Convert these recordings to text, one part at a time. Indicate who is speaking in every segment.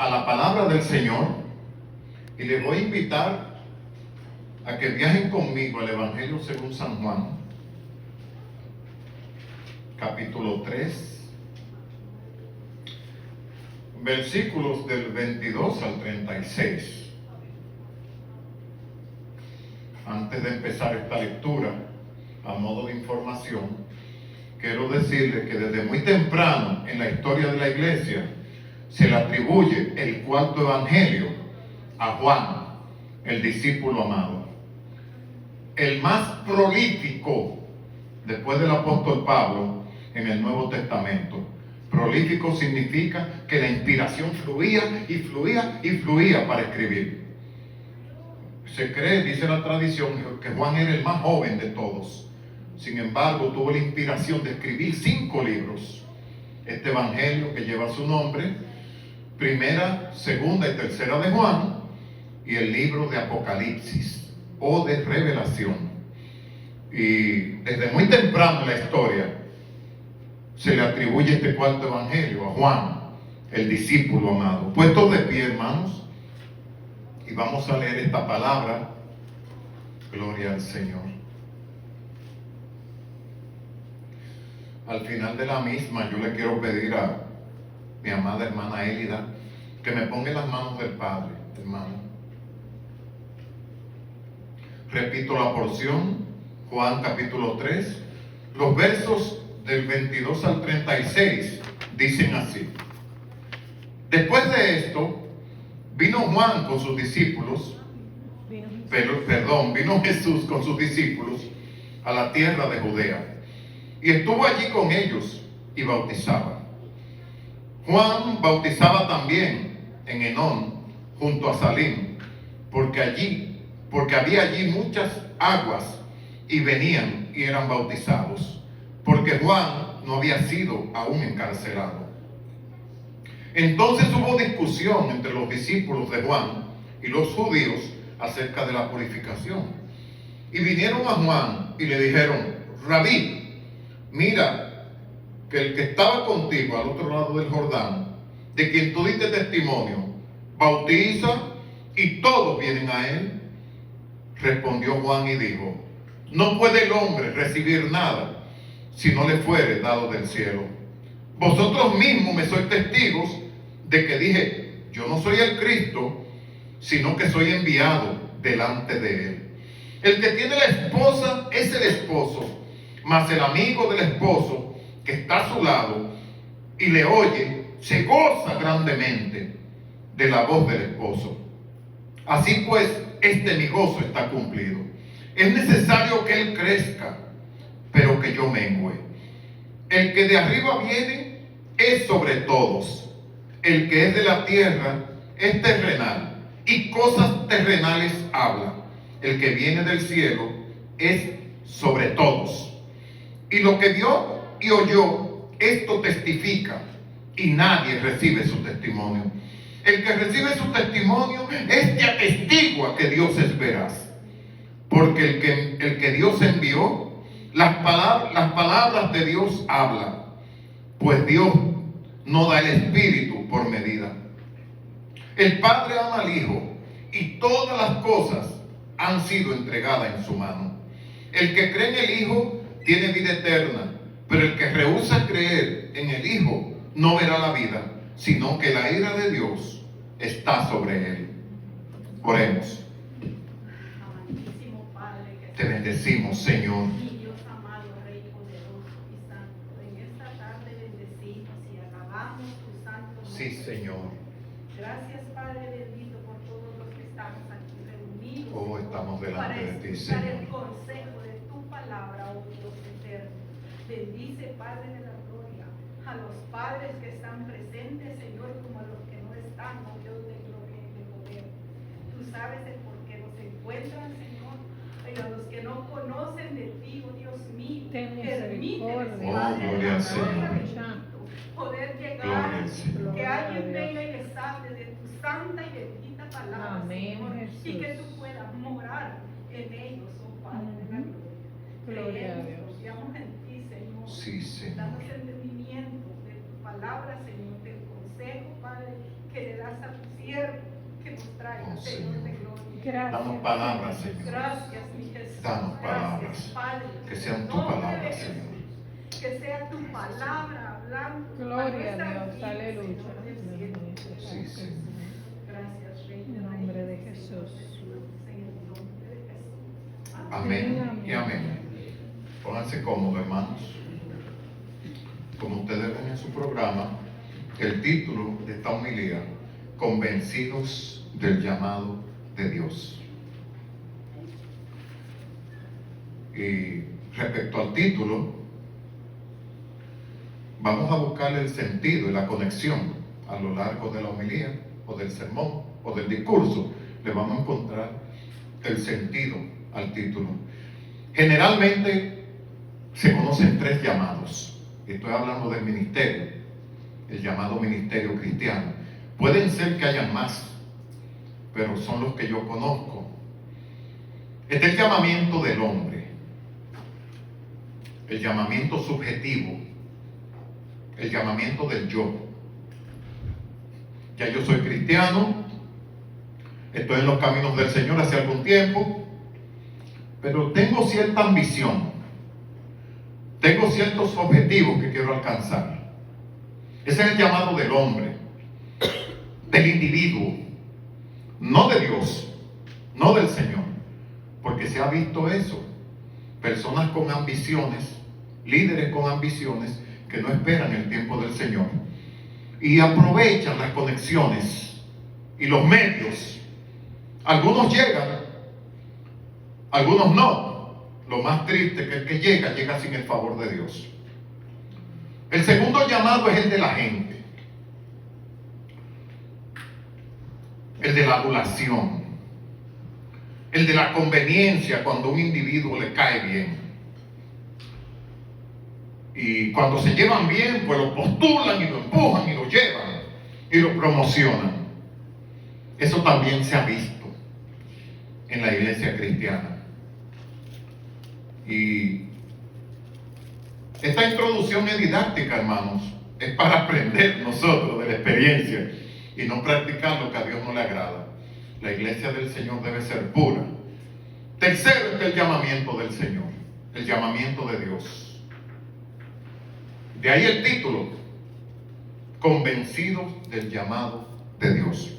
Speaker 1: a la palabra del Señor y les voy a invitar a que viajen conmigo al Evangelio según San Juan, capítulo 3, versículos del 22 al 36. Antes de empezar esta lectura, a modo de información, quiero decirles que desde muy temprano en la historia de la iglesia se le atribuye el cuarto evangelio a Juan, el discípulo amado, el más prolífico después del apóstol Pablo en el Nuevo Testamento. Prolífico significa que la inspiración fluía y fluía y fluía para escribir. Se cree, dice la tradición, que Juan era el más joven de todos. Sin embargo, tuvo la inspiración de escribir 5 libros. Este evangelio que lleva su nombre, primera, segunda y tercera de Juan, y el libro de Apocalipsis o de Revelación. Y desde muy temprano en la historia se le atribuye este cuarto evangelio a Juan, el discípulo amado. Puestos de pie, hermanos, y vamos a leer esta palabra. Gloria al Señor. Al final de la misma, yo le quiero pedir a mi amada hermana Élida que me ponga en las manos del Padre, hermano. Repito la porción, Juan capítulo 3, los versos del 22 al 36 dicen así: después de esto, vino Juan con sus discípulos, vino Jesús con sus discípulos a la tierra de Judea, y estuvo allí con ellos y bautizaba. Juan bautizaba también en Enón, junto a Salim, porque había allí muchas aguas, y venían y eran bautizados, porque Juan no había sido aún encarcelado. Entonces hubo discusión entre los discípulos de Juan y los judíos acerca de la purificación. Y vinieron a Juan y le dijeron: Rabí, mira que el que estaba contigo al otro lado del Jordán, de quien tú diste testimonio, bautiza y todos vienen a él. Respondió Juan y dijo: no puede el hombre recibir nada si no le fuere dado del cielo. Vosotros mismos me sois testigos de que dije: yo no soy el Cristo, sino que soy enviado delante de él. El que tiene la esposa es el esposo, mas el amigo del esposo que está a su lado y le oye, se goza grandemente de la voz del esposo. Así pues, mi gozo está cumplido. Es necesario que él crezca, pero que yo mengüe. El que de arriba viene es sobre todos. El que es de la tierra es terrenal, y cosas terrenales habla. El que viene del cielo es sobre todos. Y lo que vio y oyó, esto testifica, y nadie recibe su testimonio. El que recibe su testimonio, este atestigua que Dios es veraz. Porque el que Dios envió, las palabras de Dios habla, pues Dios no da el Espíritu por medida. El Padre ama al Hijo, y todas las cosas han sido entregadas en su mano. El que cree en el Hijo tiene vida eterna, pero el que rehúsa creer en el Hijo no verá la vida, sino que la ira de Dios está sobre él. Oremos. Te bendecimos, Señor.
Speaker 2: Mi Dios amado, Rey poderoso y santo, en esta tarde bendecimos y alabamos tu santo nombre.
Speaker 1: Sí, Señor.
Speaker 2: Gracias, Padre bendito, por todos los que estamos aquí reunidos.
Speaker 1: Oh, estamos delante de ti,
Speaker 2: Señor. Para
Speaker 1: Señor.
Speaker 2: el consejo de tu palabra, oh Dios eterno. Bendice, Padre de la gloria, a los padres que están presentes, Señor, como a los que no están, oh Dios de gloria y de poder. Tú sabes el por qué nos encuentran, Señor. Pero a los que no conocen de ti, oh Dios mío, permíteme,
Speaker 1: Oh, gloria al Señor.
Speaker 2: poder llegar,
Speaker 1: Gloria al Señor.
Speaker 2: que alguien venga y les hable de tu santa y bendita palabra,
Speaker 3: Amén,
Speaker 2: Señor,
Speaker 3: Jesús.
Speaker 2: y que tú puedas morar en ellos, oh Padre de la gloria.
Speaker 3: Gloria a
Speaker 2: Creemos,
Speaker 3: Dios.
Speaker 2: confiamos en ti, Señor.
Speaker 1: Sí, Señor.
Speaker 2: Danos entendimiento de tu palabra, Señor, del consejo, Padre, que le das haz a tu siervo que nos traiga,
Speaker 1: Oh,
Speaker 2: Señor de
Speaker 1: Señor.
Speaker 2: gloria.
Speaker 1: Danos palabras, Señor.
Speaker 2: Gracias, mi Jesús.
Speaker 1: Danos palabras.
Speaker 2: Gracias, Padre.
Speaker 1: Que sean tu
Speaker 2: En nombre
Speaker 1: palabra,
Speaker 2: de
Speaker 1: Señor.
Speaker 2: Jesús. Que sea tu palabra hablando.
Speaker 3: Gloria a
Speaker 2: nuestra
Speaker 3: Dios,
Speaker 2: vida,
Speaker 3: aleluya.
Speaker 2: Señor del cielo.
Speaker 1: Sí, Señor.
Speaker 2: Gracias, Rey
Speaker 3: En
Speaker 2: de
Speaker 3: nombre de
Speaker 2: Reyes,
Speaker 3: Jesús.
Speaker 2: en el nombre de Jesús.
Speaker 1: Amén y amén. Pónganse cómodos, hermanos. Como ustedes ven en su programa, el título de esta homilía: Convencidos del llamado de Dios. Y respecto al título, vamos a buscarle el sentido y la conexión a lo largo de la homilía o del sermón o del discurso. Le vamos a encontrar el sentido al título. Generalmente se conocen 3 llamados. Estoy hablando del ministerio, el llamado ministerio cristiano. Pueden ser que hayan más, pero son los que yo conozco. Este es el llamamiento del hombre, el llamamiento subjetivo, el llamamiento del yo. Ya yo soy cristiano, estoy en los caminos del Señor hace algún tiempo, pero tengo cierta ambición, tengo ciertos objetivos que quiero alcanzar. Ese es el llamado del hombre, del individuo, no de Dios, no del Señor, porque se ha visto eso. Personas con ambiciones, líderes con ambiciones, que no esperan el tiempo del Señor y aprovechan las conexiones y los medios. Algunos llegan, algunos no. Lo más triste es que el que llega sin el favor de Dios. El segundo llamado es el de la gente, el de la adulación, el de la conveniencia, cuando a un individuo le cae bien. Y cuando se llevan bien, pues lo postulan y lo empujan y lo llevan y lo promocionan. Eso también se ha visto en la iglesia cristiana. Y esta introducción es didáctica, hermanos. Es para aprender nosotros de la experiencia y no practicar lo que a Dios no le agrada. La iglesia del Señor debe ser pura. Tercero es el llamamiento del Señor, el llamamiento de Dios. De ahí el título: Convencidos del llamado de Dios.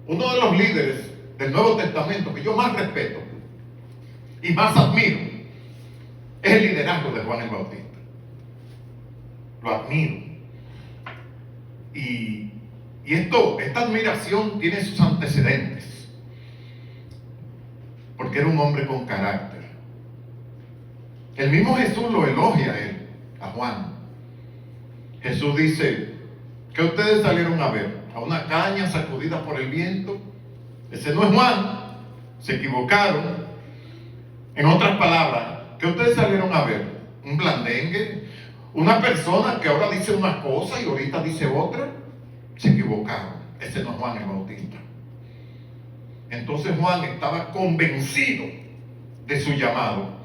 Speaker 1: Uno de los líderes del Nuevo Testamento que yo más respeto y más admiro es el liderazgo de Juan el Bautista. Lo admiro. Y esta admiración tiene sus antecedentes, porque era un hombre con carácter. El mismo Jesús lo elogia a él, a Juan. Jesús dice: ¿qué ustedes salieron a ver? ¿A una caña sacudida por el viento? Ese no es Juan, se equivocaron. En otras palabras, ¿qué ustedes salieron a ver? ¿Un blandengue? ¿Una persona que ahora dice una cosa y ahorita dice otra? Se equivocaron. Ese no es Juan el Bautista. Entonces Juan estaba convencido de su llamado.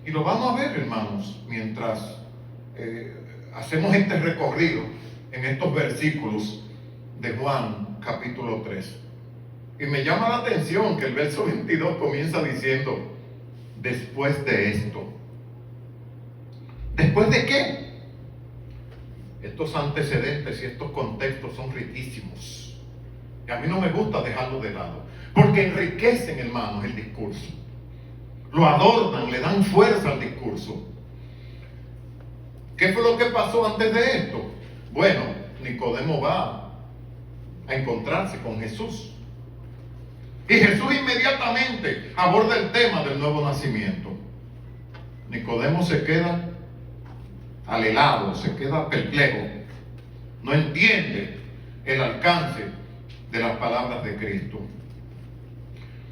Speaker 1: Y lo vamos a ver, hermanos, mientras hacemos este recorrido en estos versículos de Juan capítulo 3. Y me llama la atención que el verso 22 comienza diciendo: después de esto. ¿Después de qué? Estos antecedentes y estos contextos son riquísimos. Y a mí no me gusta dejarlo de lado, porque enriquecen, hermanos, el discurso. Lo adornan, le dan fuerza al discurso. ¿Qué fue lo que pasó antes de esto? Bueno, Nicodemo va a encontrarse con Jesús. Y Jesús inmediatamente aborda el tema del nuevo nacimiento. Nicodemo se queda alelado, se queda perplejo. No entiende el alcance de las palabras de Cristo.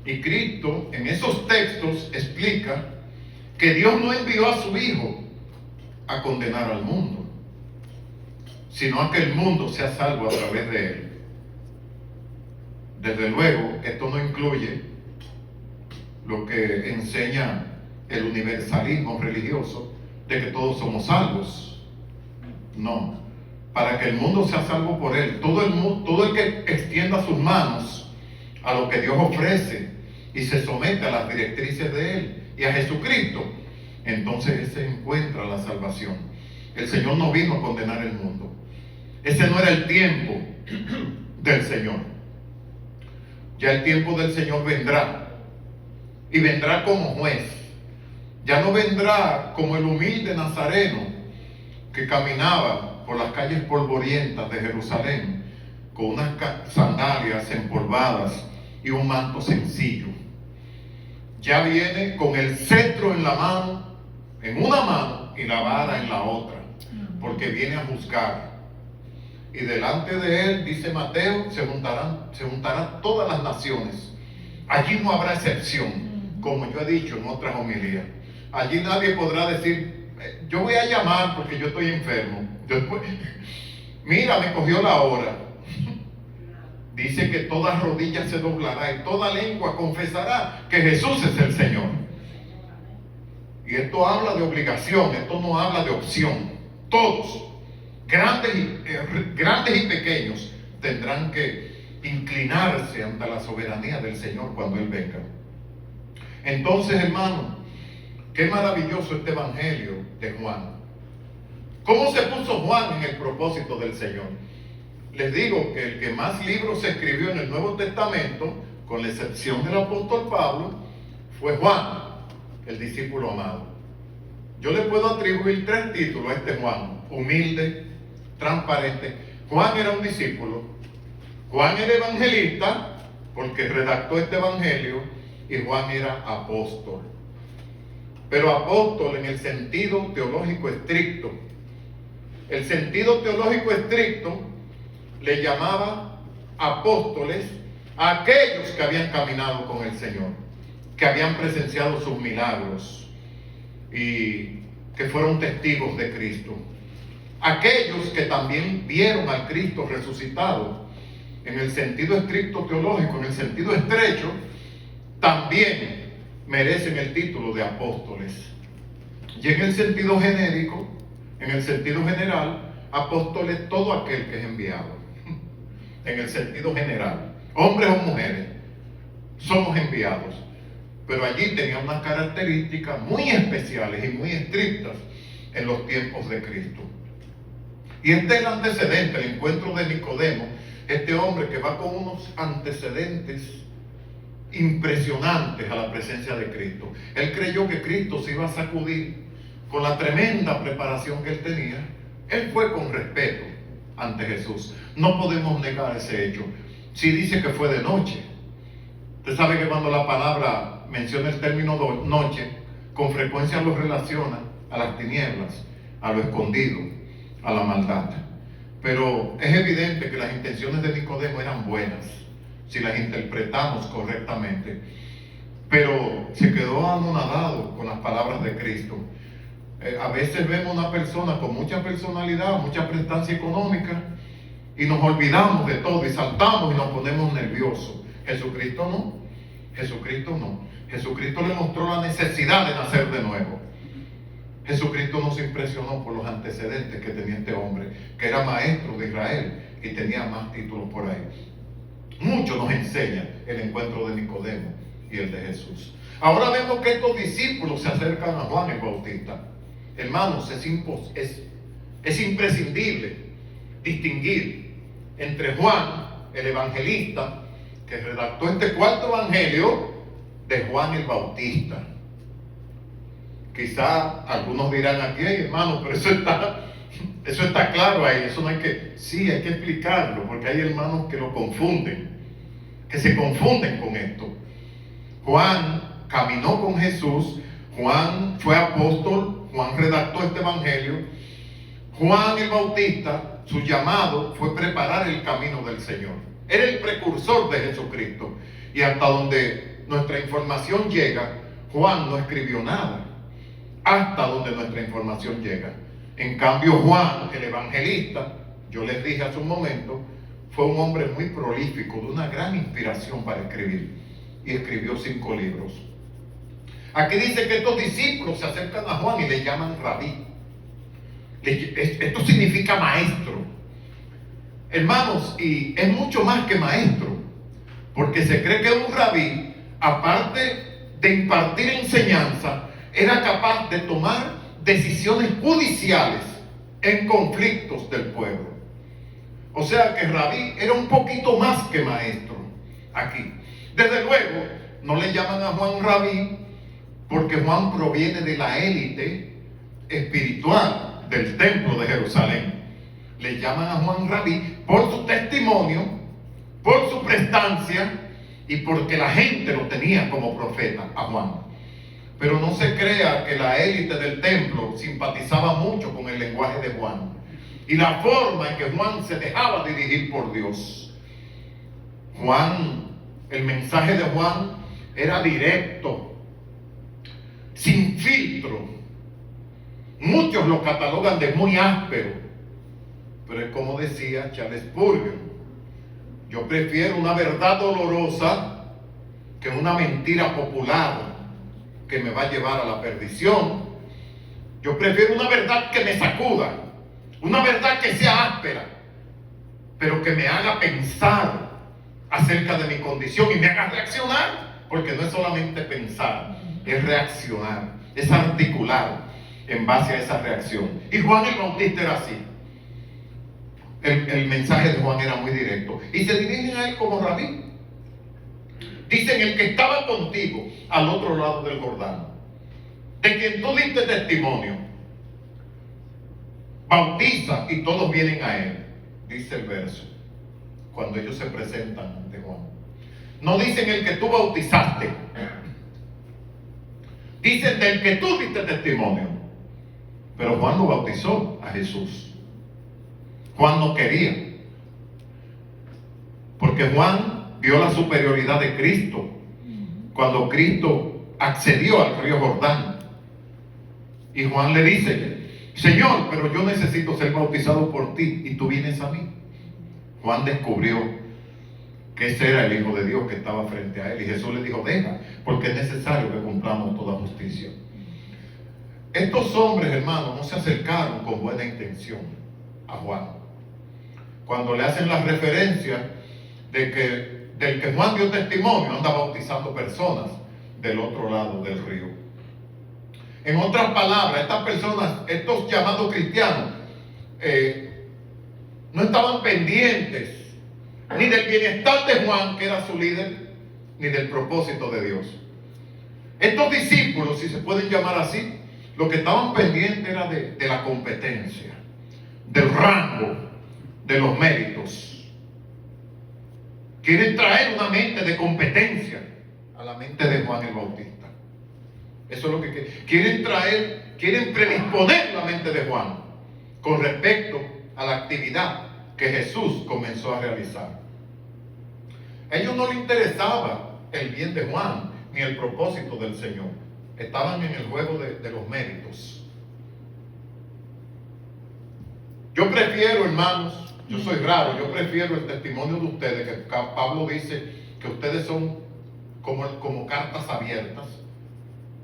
Speaker 1: Y Cristo en esos textos explica que Dios no envió a su Hijo a condenar al mundo, sino a que el mundo sea salvo a través de él. Desde luego, esto no incluye lo que enseña el universalismo religioso de que todos somos salvos. No, para que el mundo sea salvo por él. Todo el que extienda sus manos a lo que Dios ofrece y se somete a las directrices de él y a Jesucristo, entonces ese encuentra la salvación. El Señor no vino a condenar el mundo. Ese no era el tiempo del Señor. Ya el tiempo del Señor vendrá, y vendrá como juez. Ya no vendrá como el humilde nazareno que caminaba por las calles polvorientas de Jerusalén con unas sandalias empolvadas y un manto sencillo. Ya viene con el cetro en la mano, en una mano, y la vara en la otra, porque viene a juzgar. Y delante de él, dice Mateo, se juntarán todas las naciones. Allí no habrá excepción, como yo he dicho en otras homilías. Allí nadie podrá decir, yo voy a llamar porque yo estoy enfermo. Mira, me cogió la hora. Dice que toda rodilla se doblará y toda lengua confesará que Jesús es el Señor. Y esto habla de obligación, esto no habla de opción. Todos, grandes y pequeños, tendrán que inclinarse ante la soberanía del Señor cuando Él venga. Entonces, hermano, qué maravilloso este evangelio de Juan. ¿Cómo se puso Juan en el propósito del Señor? Les digo que el que más libros se escribió en el Nuevo Testamento, con la excepción del apóstol Pablo, fue Juan, el discípulo amado. Yo le puedo atribuir 3 títulos a este Juan: humilde, transparente. Juan era un discípulo, Juan era evangelista, porque redactó este evangelio, y Juan era apóstol. Pero apóstol en el sentido teológico estricto. El sentido teológico estricto le llamaba apóstoles a aquellos que habían caminado con el Señor, que habían presenciado sus milagros y que fueron testigos de Cristo. Aquellos que también vieron al Cristo resucitado. En el sentido estricto teológico, en el sentido estrecho, también merecen el título de apóstoles. Y en el sentido genérico, en el sentido general, apóstoles todo aquel que es enviado. En el sentido general, hombres o mujeres, somos enviados. Pero allí tenía unas características muy especiales y muy estrictas en los tiempos de Cristo. Y este es el antecedente, el encuentro de Nicodemo, este hombre que va con unos antecedentes impresionantes a la presencia de Cristo. Él creyó que Cristo se iba a sacudir con la tremenda preparación que él tenía. Él fue con respeto ante Jesús. No podemos negar ese hecho. Si dice que fue de noche. Usted sabe que cuando la palabra menciona el término noche, con frecuencia lo relaciona a las tinieblas, a lo escondido, a la maldad. Pero es evidente que las intenciones de Nicodemo eran buenas, si las interpretamos correctamente. Pero se quedó anonadado con las palabras de Cristo. A veces vemos una persona con mucha personalidad, mucha prestancia económica, y nos olvidamos de todo y saltamos y nos ponemos nerviosos. Jesucristo no. Jesucristo no. Jesucristo le mostró la necesidad de nacer de nuevo. Jesucristo no se impresionó por los antecedentes que tenía este hombre, que era maestro de Israel y tenía más títulos por ahí. Mucho nos enseña el encuentro de Nicodemo y el de Jesús. Ahora vemos que estos discípulos se acercan a Juan el Bautista. Hermanos, es imprescindible distinguir entre Juan, el evangelista, que redactó este cuarto evangelio, de Juan el Bautista. Quizá algunos dirán aquí, hermano, pero eso está claro ahí, eso no hay que, sí, hay que explicarlo, porque hay hermanos que lo confunden, que se confunden con esto. Juan caminó con Jesús, Juan fue apóstol, Juan redactó este evangelio. Juan el Bautista, su llamado fue preparar el camino del Señor. Era el precursor de Jesucristo. Y hasta donde nuestra información llega, Juan no escribió nada. Hasta donde nuestra información llega. En cambio, Juan, el evangelista, yo les dije hace un momento, fue un hombre muy prolífico, de una gran inspiración para escribir. Y escribió 5 libros. Aquí dice que estos discípulos se acercan a Juan y le llaman rabí. Esto significa maestro. hermanos, y es mucho más que maestro, porque se cree que un rabí, aparte de impartir enseñanza, era capaz de tomar decisiones judiciales en conflictos del pueblo. O sea que rabí era un poquito más que maestro aquí. Desde luego, no le llaman a Juan rabí porque Juan proviene de la élite espiritual del templo de Jerusalén. Le llaman a Juan rabí por su testimonio, por su prestancia y porque la gente lo tenía como profeta a Juan. Pero no se crea que la élite del templo simpatizaba mucho con el lenguaje de Juan y la forma en que Juan se dejaba dirigir por Dios. Juan, el mensaje de Juan era directo, sin filtro. Muchos lo catalogan de muy áspero, pero es como decía Charles Spurgeon: yo prefiero una verdad dolorosa que una mentira popular que me va a llevar a la perdición. Yo prefiero una verdad que me sacuda, una verdad que sea áspera, pero que me haga pensar acerca de mi condición y me haga reaccionar, porque no es solamente pensar, es reaccionar, es articular en base a esa reacción. Y Juan el Bautista era así. El mensaje de Juan era muy directo y se dirigen a él como rabí. Dicen: el que estaba contigo al otro lado del Jordán, de quien tú diste testimonio, bautiza y todos vienen a él. Dice el verso, cuando ellos se presentan ante Juan. No dicen el que tú bautizaste, dicen del que tú diste testimonio. Pero Juan no bautizó a Jesús. Juan no quería, porque Juan vio la superioridad de Cristo cuando Cristo accedió al río Jordán. Y Juan le dice: Señor, pero yo necesito ser bautizado por ti y tú vienes a mí. Juan descubrió que ese era el Hijo de Dios que estaba frente a él, y Jesús le dijo: deja, porque es necesario que cumplamos toda justicia. Estos hombres, hermanos, no se acercaron con buena intención a Juan. Cuando le hacen la referencia de que del que Juan dio testimonio, anda bautizando personas del otro lado del río. En otras palabras, estas personas, estos llamados cristianos, no estaban pendientes ni del bienestar de Juan, que era su líder, ni del propósito de Dios. Estos discípulos, si se pueden llamar así, lo que estaban pendientes era de la competencia, del rango, de los méritos. Quieren traer una mente de competencia a la mente de Juan el Bautista. Eso es lo que quieren traer, quieren predisponer la mente de Juan con respecto a la actividad que Jesús comenzó a realizar. A ellos no les interesaba el bien de Juan ni el propósito del Señor. Estaban en el juego de los méritos. Yo prefiero, hermanos, yo soy raro, yo prefiero el testimonio de ustedes, que Pablo dice que ustedes son como cartas abiertas.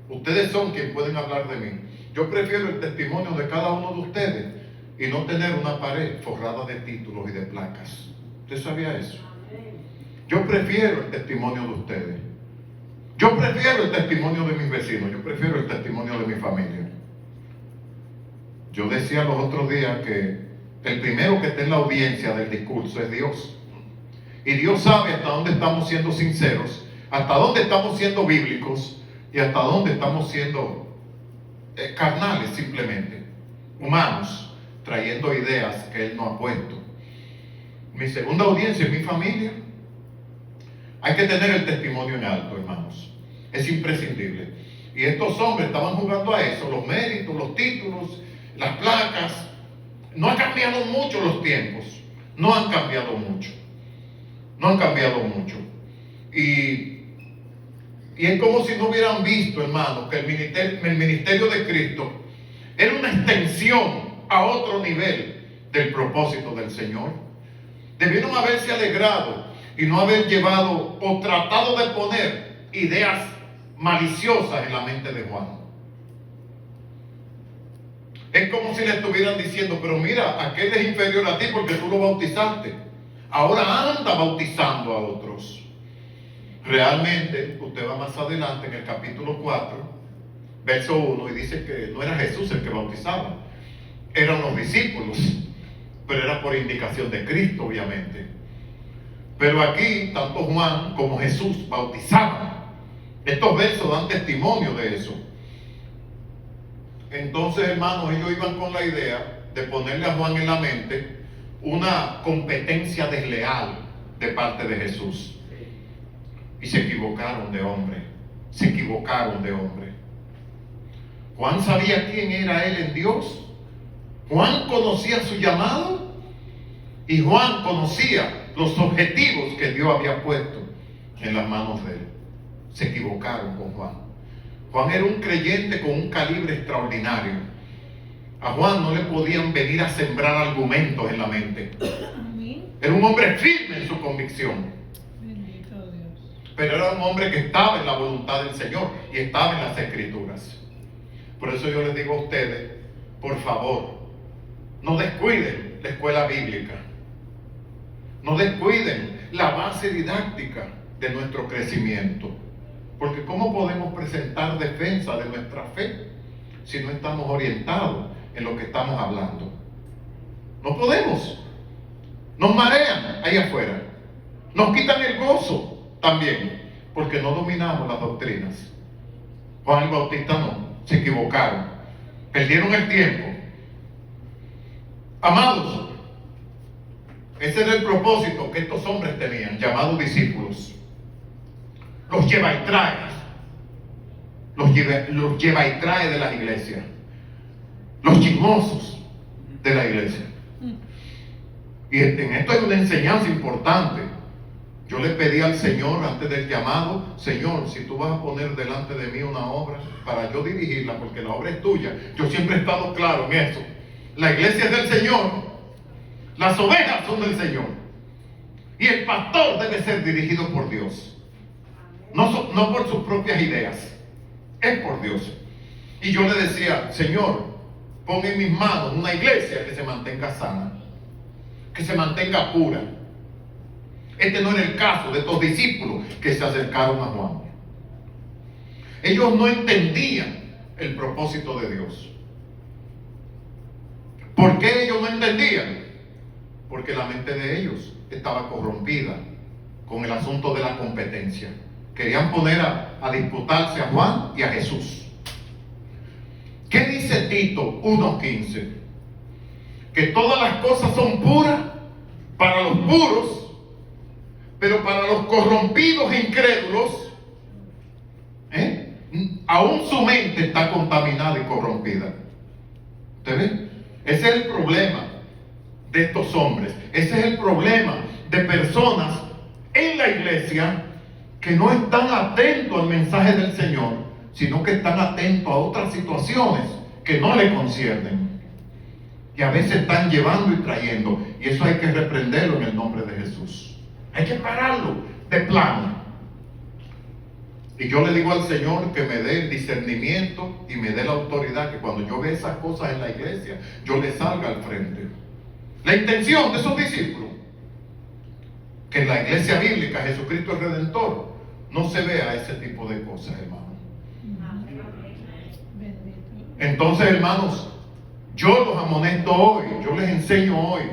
Speaker 1: Ustedes son quienes pueden hablar de mí. Yo prefiero el testimonio de cada uno de ustedes y no tener una pared forrada de títulos y de placas. ¿Usted sabía eso? Yo prefiero el testimonio de ustedes. Yo prefiero el testimonio de mis vecinos. Yo prefiero el testimonio de mi familia. Yo decía los otros días que el primero que está en la audiencia del discurso es Dios. Y Dios sabe hasta dónde estamos siendo sinceros, hasta dónde estamos siendo bíblicos y hasta dónde estamos siendo carnales, simplemente, humanos, trayendo ideas que Él no ha puesto. Mi segunda audiencia es mi familia. Hay que tener el testimonio en alto, hermanos. Es imprescindible. Y estos hombres estaban jugando a eso, los méritos, los títulos, las placas. No han cambiado mucho los tiempos. No han cambiado mucho. No han cambiado mucho. Y es como si no hubieran visto, hermanos, que el ministerio de Cristo era una extensión a otro nivel del propósito del Señor. Debieron haberse alegrado y no haber llevado o tratado de poner ideas maliciosas en la mente de Juan. Es como si le estuvieran diciendo: pero mira, aquel es inferior a ti porque tú lo bautizaste. ahora anda bautizando a otros. Realmente, usted va más adelante en el capítulo 4, verso 1, y dice que no era Jesús el que bautizaba, eran los discípulos, pero era por indicación de Cristo, obviamente. Pero aquí, tanto Juan como Jesús bautizaban. Estos versos dan testimonio de eso. Entonces, hermanos, ellos iban con la idea de ponerle a Juan en la mente una competencia desleal de parte de Jesús. Y se equivocaron de hombre. Se equivocaron de hombre. Juan sabía quién era él en Dios. Juan conocía su llamado. Y Juan conocía los objetivos que Dios había puesto en las manos de él. Se equivocaron con Juan. Juan era un creyente con un calibre extraordinario. A Juan no le podían venir a sembrar argumentos en la mente. Era un hombre firme en su convicción.
Speaker 3: Bendito Dios.
Speaker 1: Pero era un hombre que estaba en la voluntad del Señor y estaba en las Escrituras. Por eso yo les digo a ustedes, por favor, no descuiden la escuela bíblica. No descuiden la base didáctica de nuestro crecimiento. Porque ¿cómo podemos presentar defensa de nuestra fe si no estamos orientados en lo que estamos hablando? No podemos. Nos marean ahí afuera. Nos quitan el gozo también, porque no dominamos las doctrinas. Juan el Bautista no, se equivocaron. Perdieron el tiempo. Amados, ese era el propósito que estos hombres tenían, llamados discípulos. Los lleva y trae. Los lleva y trae de las iglesias. Los chismosos de la iglesia. Y en esto hay una enseñanza importante. Yo le pedí al Señor antes del llamado: Señor, si tú vas a poner delante de mí una obra para yo dirigirla, porque la obra es tuya. Yo siempre he estado claro en eso. La iglesia es del Señor. Las ovejas son del Señor. Y el pastor debe ser dirigido por Dios. No por sus propias ideas. Es por Dios. Y yo le decía: Señor, pon en mis manos una iglesia que se mantenga sana, que se mantenga pura. Este no era el caso de estos discípulos que se acercaron a Juan. Ellos no entendían el propósito de Dios. ¿Por qué ellos no entendían? Porque la mente de ellos estaba corrompida con el asunto de la competencia. Querían poner a disputarse a Juan y a Jesús. ¿Qué dice Tito 1:15? Que todas las cosas son puras para los puros, pero para los corrompidos e incrédulos, aún su mente está contaminada y corrompida. ¿Usted ve? Ese es el problema de estos hombres. Ese es el problema de personas en la iglesia que no están atentos al mensaje del Señor, sino que están atentos a otras situaciones que no le conciernen. Y a veces están llevando y trayendo. Y eso hay que reprenderlo en el nombre de Jesús. Hay que pararlo de plano. Y yo le digo al Señor que me dé el discernimiento y me dé la autoridad, que cuando yo vea esas cosas en la iglesia, yo le salga al frente. La intención de esos discípulos, que en la iglesia bíblica Jesucristo el Redentor no se vea ese tipo de cosas, hermano. Entonces, hermanos, yo los amonesto hoy, yo les enseño hoy: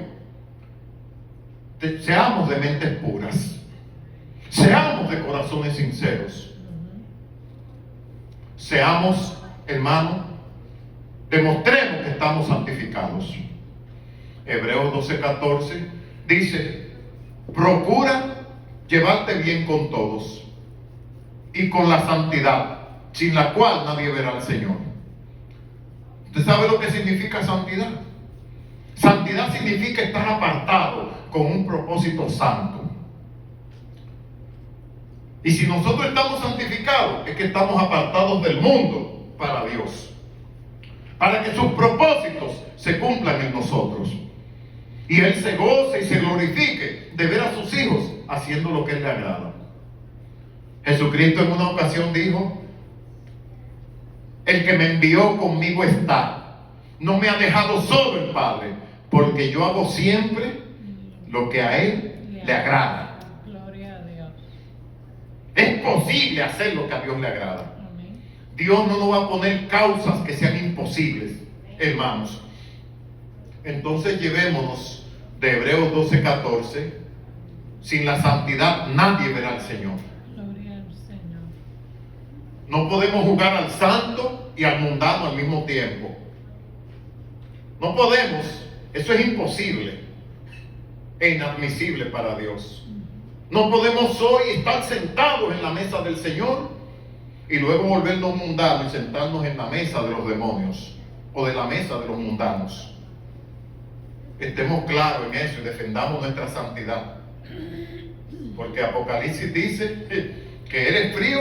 Speaker 1: seamos de mentes puras, seamos de corazones sinceros, seamos, hermanos, demostremos que estamos santificados. Hebreos 12:14 dice: procura llevarte bien con todos y con la santidad, sin la cual nadie verá al Señor. ¿Usted sabe lo que significa santidad? Santidad significa estar apartado con un propósito santo. Y si nosotros estamos santificados, es que estamos apartados del mundo para Dios, para que sus propósitos se cumplan en nosotros y Él se goce y se glorifique de ver a sus hijos haciendo lo que Él le agrada. Jesucristo en una ocasión dijo: el que me envió conmigo está, no me ha dejado solo el Padre, porque yo hago siempre lo que a Él le agrada.
Speaker 3: Gloria a Dios.
Speaker 1: Es posible hacer lo que a Dios le agrada.
Speaker 3: Amén.
Speaker 1: Dios no nos va a poner causas que sean imposibles, hermanos. Entonces llevémonos de Hebreos 12:14. Sin la santidad nadie verá al Señor.
Speaker 3: Gloria al Señor.
Speaker 1: No podemos jugar al santo y al mundano al mismo tiempo. No podemos. Eso es imposible e inadmisible para Dios. No podemos hoy estar sentados en la mesa del Señor y luego volvernos mundanos y sentarnos en la mesa de los demonios o de la mesa de los mundanos. Estemos claros en eso y defendamos nuestra santidad. Porque Apocalipsis dice que eres frío,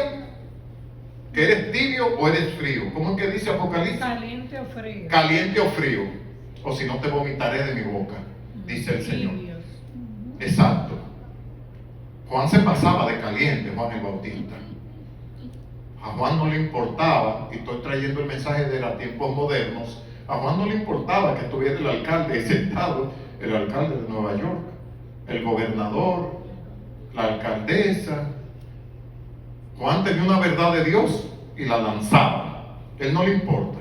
Speaker 1: que eres tibio o eres frío. ¿Cómo es que dice Apocalipsis?
Speaker 3: Caliente o frío.
Speaker 1: Caliente o frío, o si no te vomitaré de mi boca, dice el Señor.
Speaker 3: Tibios.
Speaker 1: Exacto. Juan se pasaba de caliente, Juan el Bautista. A Juan no le importaba, y estoy trayendo el mensaje de los tiempos modernos, a Juan no le importaba que estuviera el alcalde sentado, el alcalde de Nueva York, el gobernador, la alcaldesa. Juan tenía una verdad de Dios y la lanzaba. Él no le importa,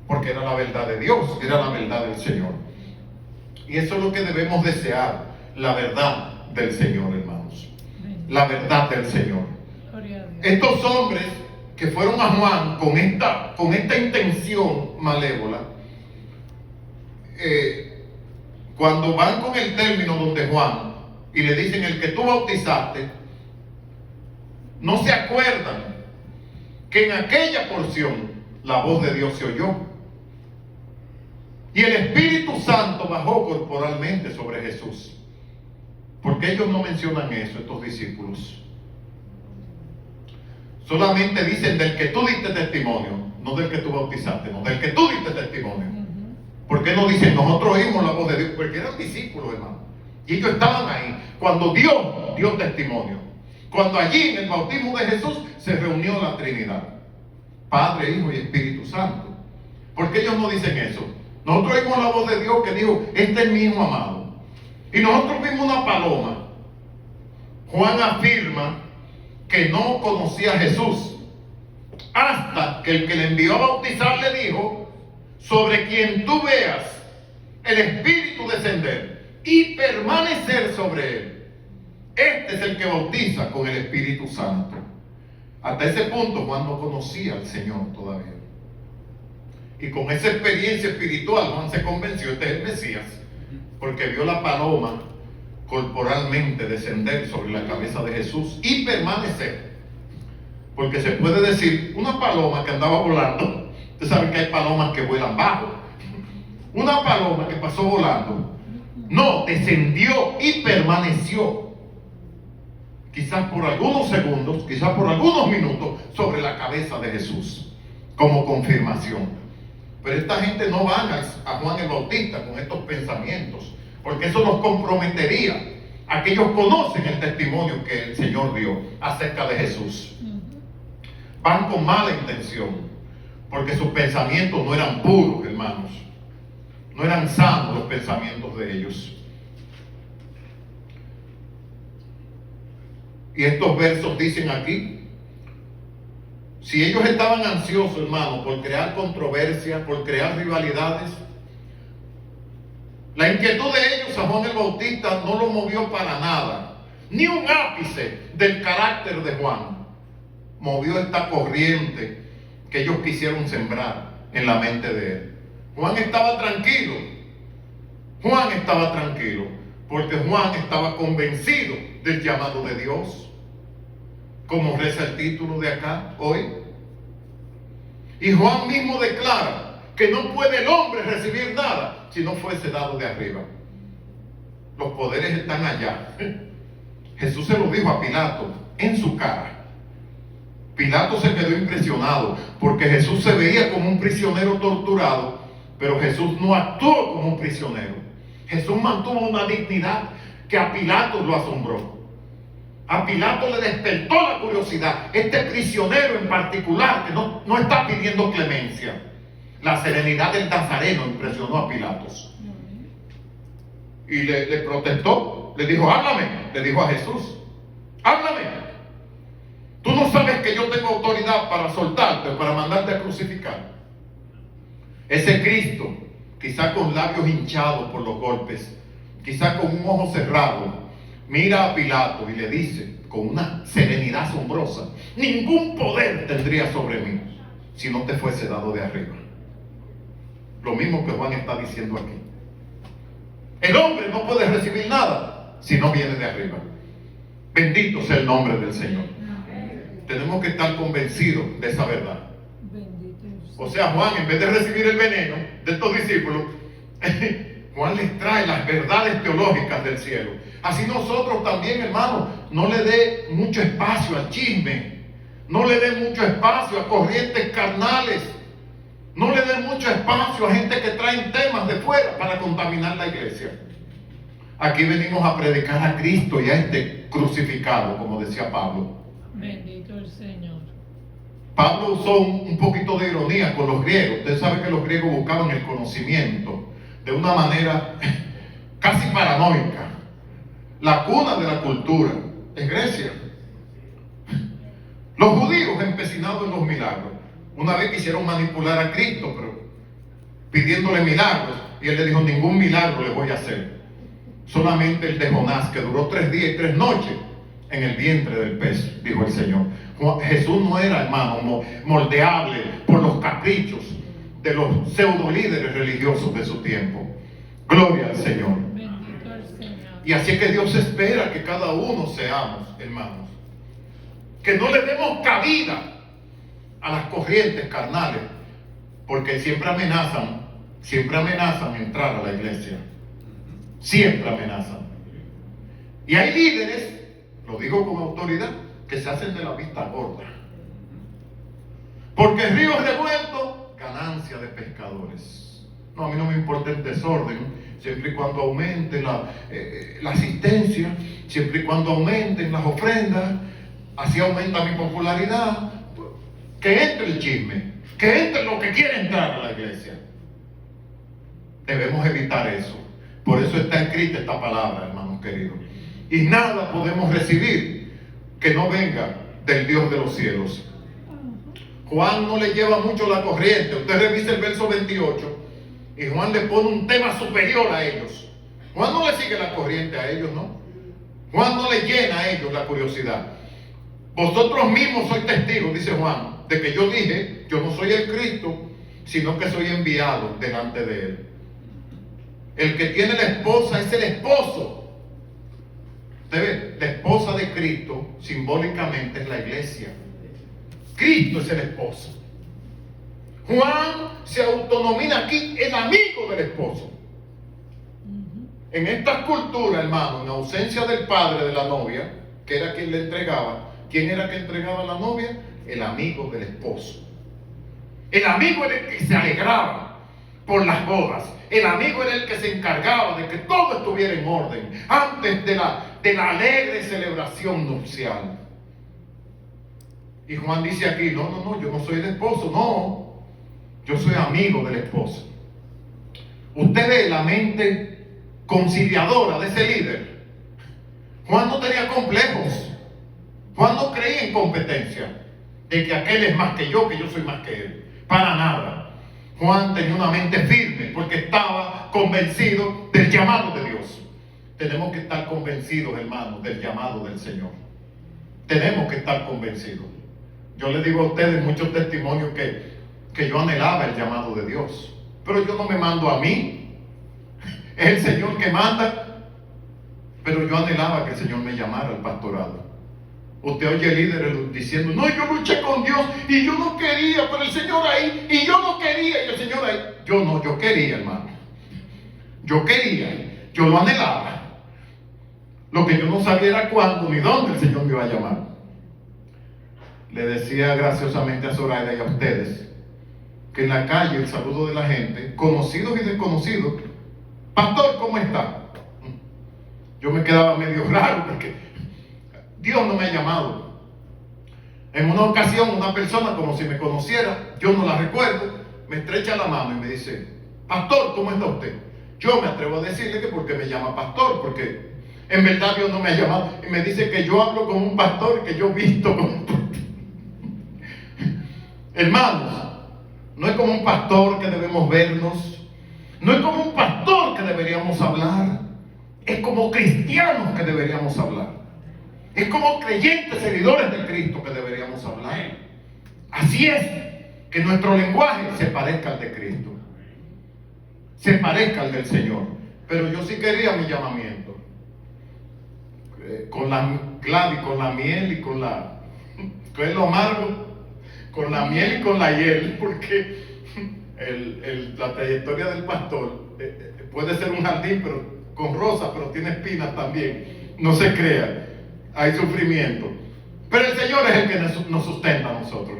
Speaker 1: porque era la verdad de Dios, era la verdad del Señor. Y eso es lo que debemos desear, la verdad del Señor, hermanos. La verdad del Señor.
Speaker 3: Gloria a Dios.
Speaker 1: Estos hombres que fueron a Juan con esta intención malévola, cuando van con el término donde Juan y le dicen el que tú bautizaste, no se acuerdan que en aquella porción la voz de Dios se oyó y el Espíritu Santo bajó corporalmente sobre Jesús. ¿Por qué ellos no mencionan eso, estos discípulos? Solamente dicen del que tú diste testimonio, no del que tú bautizaste, no, del que tú diste testimonio. ¿Por qué no dicen nosotros oímos la voz de Dios? Porque eran discípulos, hermano. Y ellos estaban ahí cuando Dios dio testimonio. Cuando allí en el bautismo de Jesús se reunió la Trinidad, Padre, Hijo y Espíritu Santo. ¿Por qué ellos no dicen eso? Nosotros oímos la voz de Dios que dijo, este es mi Hijo amado. Y nosotros vimos una paloma. Juan afirma que no conocía a Jesús hasta que el que le envió a bautizar le dijo, sobre quien tú veas el Espíritu descender y permanecer sobre él, este es el que bautiza con el Espíritu Santo. Hasta ese punto Juan no conocía al Señor todavía. Y con esa experiencia espiritual Juan se convenció, este es el Mesías, porque vio la paloma corporalmente descender sobre la cabeza de Jesús y permanecer. Porque se puede decir, una paloma que andaba volando, ustedes saben que hay palomas que vuelan bajo, una paloma que pasó volando, no, descendió y permaneció, quizás por algunos segundos, quizás por algunos minutos, sobre la cabeza de Jesús, como confirmación. Pero esta gente no van a Juan el Bautista con estos pensamientos, porque eso los comprometería a que ellos conocen el testimonio que el Señor dio acerca de Jesús. Van con mala intención, porque sus pensamientos no eran puros, hermanos. No eran sanos los pensamientos de ellos. Y estos versos dicen aquí, si ellos estaban ansiosos, hermanos, por crear controversia, por crear rivalidades, la inquietud de ellos a Juan el Bautista no lo movió para nada, ni un ápice del carácter de Juan movió esta corriente que ellos quisieron sembrar en la mente de él. Juan estaba tranquilo, porque Juan estaba convencido del llamado de Dios, como reza el título de acá hoy. Y Juan mismo declara que no puede el hombre recibir nada si no fuese dado de arriba. Los poderes están allá. Jesús se lo dijo a Pilato en su cara. Pilato se quedó impresionado porque Jesús se veía como un prisionero torturado, pero Jesús no actuó como un prisionero. Jesús mantuvo una dignidad que a Pilato lo asombró. A Pilato le despertó la curiosidad. Este prisionero en particular que no está pidiendo clemencia. La serenidad del Nazareno impresionó a Pilatos. Y le protestó. todo, le dijo, háblame, le dijo a Jesús, háblame. Tú no sabes que yo tengo autoridad para soltarte, para mandarte a crucificar. Ese Cristo, quizá con labios hinchados por los golpes, quizá con un ojo cerrado, mira a Pilato y le dice con una serenidad asombrosa, ningún poder tendría sobre mí si no te fuese dado de arriba. Lo mismo que Juan está diciendo aquí. El hombre no puede recibir nada si no viene de arriba. Bendito sea el nombre del Señor. Tenemos que estar convencidos de esa verdad. O sea, Juan, en vez de recibir el veneno de estos discípulos, Juan les trae las verdades teológicas del cielo. Así nosotros también, hermanos, no le dé mucho espacio al chisme, no le dé mucho espacio a corrientes carnales, no le dé mucho espacio a gente que trae temas de fuera para contaminar la iglesia. Aquí venimos a predicar a Cristo y a este crucificado, como decía Pablo.
Speaker 3: Bendito el Señor.
Speaker 1: Pablo usó un poquito de ironía con los griegos. Usted sabe que los griegos buscaban el conocimiento de una manera casi paranoica. La cuna de la cultura es Grecia. Los judíos empecinados en los milagros. Una vez quisieron manipular a Cristo, pero pidiéndole milagros. Y él le dijo, ningún milagro le voy a hacer. Solamente el de Jonás, que duró 3 días y 3 noches en el vientre del pez, dijo el Señor. Jesús no era, hermano, moldeable por los caprichos de los pseudo líderes religiosos de su tiempo. Gloria al Señor.
Speaker 3: Bendito el Señor.
Speaker 1: Y así es que Dios espera que cada uno seamos, hermanos, que no le demos cabida a las corrientes carnales, porque siempre amenazan entrar a la iglesia. Siempre amenazan. Y hay líderes, lo digo con autoridad, que se hacen de la vista gorda. Porque el río revuelto, ganancia de pescadores. No, a mí no me importa el desorden, siempre y cuando aumente la asistencia, siempre y cuando aumenten las ofrendas, así aumenta mi popularidad. Que entre el chisme, que entre lo que quiere entrar a la iglesia. Debemos evitar eso. Por eso está escrita esta palabra, hermanos queridos. Y nada podemos recibir que no venga del Dios de los cielos. Juan no le lleva mucho la corriente. Usted revisa el verso 28 y Juan le pone un tema superior a ellos. Juan no le sigue la corriente a ellos, ¿no? Juan no le llena a ellos la curiosidad. Vosotros mismos sois testigos, dice Juan, de que yo dije, yo no soy el Cristo, sino que soy enviado delante de él. El que tiene la esposa es el esposo. Usted ve, la esposa de Cristo simbólicamente es la iglesia. Cristo es el esposo. Juan se autonomina aquí el amigo del esposo. En estas culturas, hermano, en ausencia del padre de la novia, que era quien le entregaba, ¿quién era que entregaba a la novia? El amigo del esposo. El amigo era el que se alegraba por las bodas. El amigo era el que se encargaba de que todo estuviera en orden antes de la alegre celebración nupcial. Y Juan dice aquí, no, yo no soy el esposo, no, yo soy amigo del esposo. Usted ve la mente conciliadora de ese líder. Juan no tenía complejos. Juan no creía en competencia, de que aquel es más que yo soy más que él. Para nada. Juan tenía una mente firme porque estaba convencido del llamado de Dios. Tenemos que estar convencidos, hermanos, del llamado del Señor. Tenemos que estar convencidos. Yo les digo a ustedes muchos testimonios que yo anhelaba el llamado de Dios. Pero yo no me mando a mí. Es el Señor que manda. Pero yo anhelaba que el Señor me llamara al pastorado. Usted oye líderes diciendo, no, yo luché con Dios y yo no quería, pero el Señor ahí, y yo no quería, y el Señor ahí. Yo quería, hermano. Yo quería, yo lo anhelaba. Lo que yo no sabía era cuándo ni dónde el Señor me iba a llamar. Le decía graciosamente a Zoraida y a ustedes que en la calle el saludo de la gente, conocidos y desconocidos, pastor, ¿cómo está? Yo me quedaba medio raro porque Dios no me ha llamado. En una ocasión una persona, como si me conociera, yo no la recuerdo, me estrecha la mano y me dice, pastor, ¿cómo está usted? Yo me atrevo a decirle que porque me llama pastor, porque En verdad Dios no me ha llamado. Y me dice que yo hablo como un pastor, que yo visto como un pastor. Hermanos, no es como un pastor que debemos vernos. No es como un pastor que deberíamos hablar. Es como cristianos que deberíamos hablar. Es como creyentes, seguidores de Cristo que deberíamos hablar. Así es, que nuestro lenguaje se parezca al de Cristo, se parezca al del Señor. Pero yo sí quería mi llamamiento, con la clave, con la miel y con la, que es lo amargo, con la miel y con la hiel, porque la trayectoria del pastor puede ser un jardín pero con rosas, pero tiene espinas también. No se crea, hay sufrimiento, pero el Señor es el que nos sustenta a nosotros.